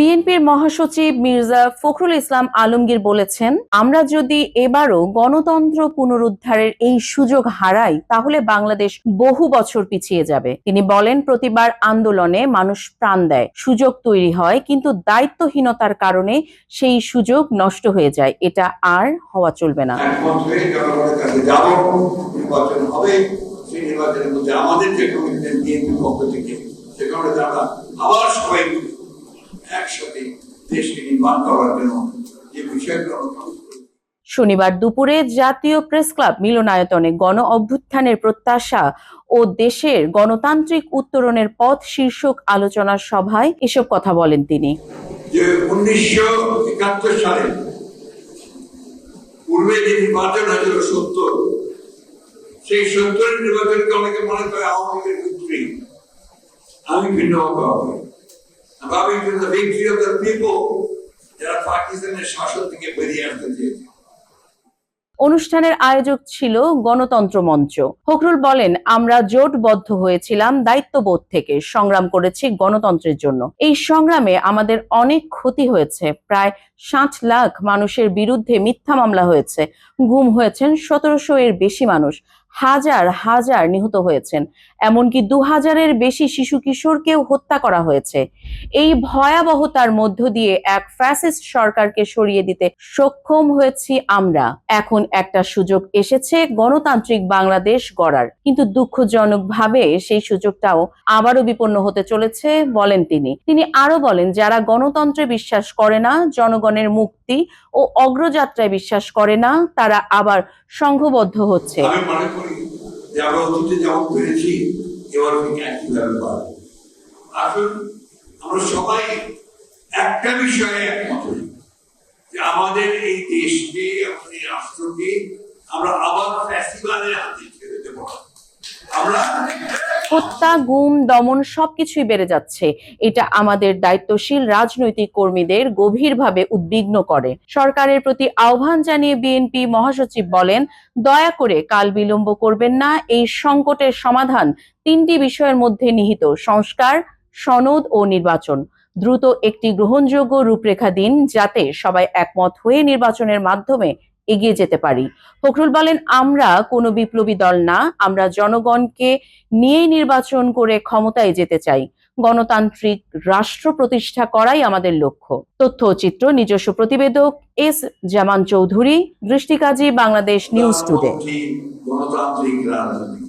বিএনপির মহাসচিব মির্জা ফখরুল ইসলাম আলমগীর বলেছেন, আমরা যদি এবারও গণতন্ত্র পুনরুদ্ধারের এই সুযোগ হারাই তাহলে বাংলাদেশ বহু বছর পিছিয়ে যাবে। তিনি বলেন, প্রতিবার আন্দোলনে মানুষ প্রাণ দেয়, সুযোগ তৈরি হয়, কিন্তু দায়িত্বহীনতার কারণে সেই সুযোগ নষ্ট হয়ে যায়। এটা আর হওয়া চলবে না। আমাদের যে কমিটমেন্ট বিএনপির পক্ষ থেকে সে কারণে আমরা আবার সবাই একসাথে দেশকে নির্মাণ করার জন্য যে বিষয়গুলো শনিবার দুপুরে জাতীয় প্রেস ক্লাব মিলনায়তনে গণ অভ্যুত্থানের প্রত্যাশা ও দেশের গণতান্ত্রিক উত্তরণের পথ শীর্ষক আলোচনা সভায় এসব কথা বলেন তিনি। যে 1971 সালে পূর্বে যে নির্বাচন হয়েছিল 70, সেই 70 নির্বাচনকে অনেকে মনে করে আওয়ামী লীগের ভিক্টরি। আমি ভিন্নভাবে ভাবি, আমি কিন্তু ভিক্টরি অফ দ্য পিপল যারা পাকিস্তানের শাসন থেকে বেরিয়ে আসতে চেয়েছে। অনুষ্ঠানের আয়োজক ছিল গণতন্ত্র মঞ্চ। ফখরুল বলেন, আমরা জোটবদ্ধ হয়েছিলাম দায়িত্ববোধ থেকে, সংগ্রাম করেছি গণতন্ত্রের জন্য। এই সংগ্রামে আমাদের অনেক ক্ষতি হয়েছে। প্রায় 60 লাখ মানুষের বিরুদ্ধে মিথ্যা মামলা হয়েছে, গুম হয়েছেন 1700 এর বেশি মানুষ, হাজার হাজার নিহত হয়েছেন, এমনকি 2000-এর বেশি শিশু কিশোরকেও হত্যা করা হয়েছে। এই ভয়াবহতার মধ্য দিয়ে এক ফ্যাসিস্ট সরকারকে সরিয়ে দিতে সক্ষম হয়েছি আমরা। এখন একটা সুযোগ এসেছে গণতান্ত্রিক বাংলাদেশ গড়ার, কিন্তু দুঃখজনকভাবে সেই সুযোগটাও আবারও বিপন্ন হতে চলেছে বলেন তিনি। তিনি আরো বলেন, যারা গণতন্ত্রে বিশ্বাস করে না, জনগণের মুক্তি ও অগ্রযাত্রায় বিশ্বাস করে না, তারা আবার সংঘবদ্ধ হচ্ছে। আমি মনে করি যে আমরা অতীতে যেমন পেরেছি এবার একইভাবে পারব। আসুন আমরা সবাই একটা বিষয়ে একমত হই যে আমাদের এই দেশকে, আমাদের এই রাষ্ট্রকে আমরা আবার ফ্যাসিবাদের হাতে ছেড়ে দেব। আমরা হত্যা, গুম, দমন সবকিছুই বেড়ে যাচ্ছে। এটা আমাদের দায়িত্বশীল রাজনৈতিক কর্মীদের গভীরভাবে উদ্বিগ্ন করে। সরকারের প্রতি আহ্বান জানিয়ে বিএনপি মহাসচিব বলেন, দয়া করে কাল বিলম্ব করবেন না। এই সংকটের সমাধান 3টি বিষয়ের মধ্যে নিহিত: সংস্কার, সনদ ও নির্বাচন। দ্রুত একটি গ্রহণযোগ্য রূপরেখা দিন, যাতে সবাই একমত হয়ে নির্বাচনের মাধ্যমে এগিয়ে যেতে পারি। ফখরুল বলেন, আমরা কোনো বিপ্লবী দল না, আমরা জনগণকে নিয়ে নির্বাচন করে ক্ষমতায় যেতে চাই। গণতান্ত্রিক রাষ্ট্র প্রতিষ্ঠা করাই আমাদের লক্ষ্য। তথ্য ও চিত্র নিজস্ব প্রতিবেদক এস জামান চৌধুরী, দৃষ্টিকাজী, বাংলাদেশ নিউজ টুডে। গণতান্ত্রিক রাজনীতি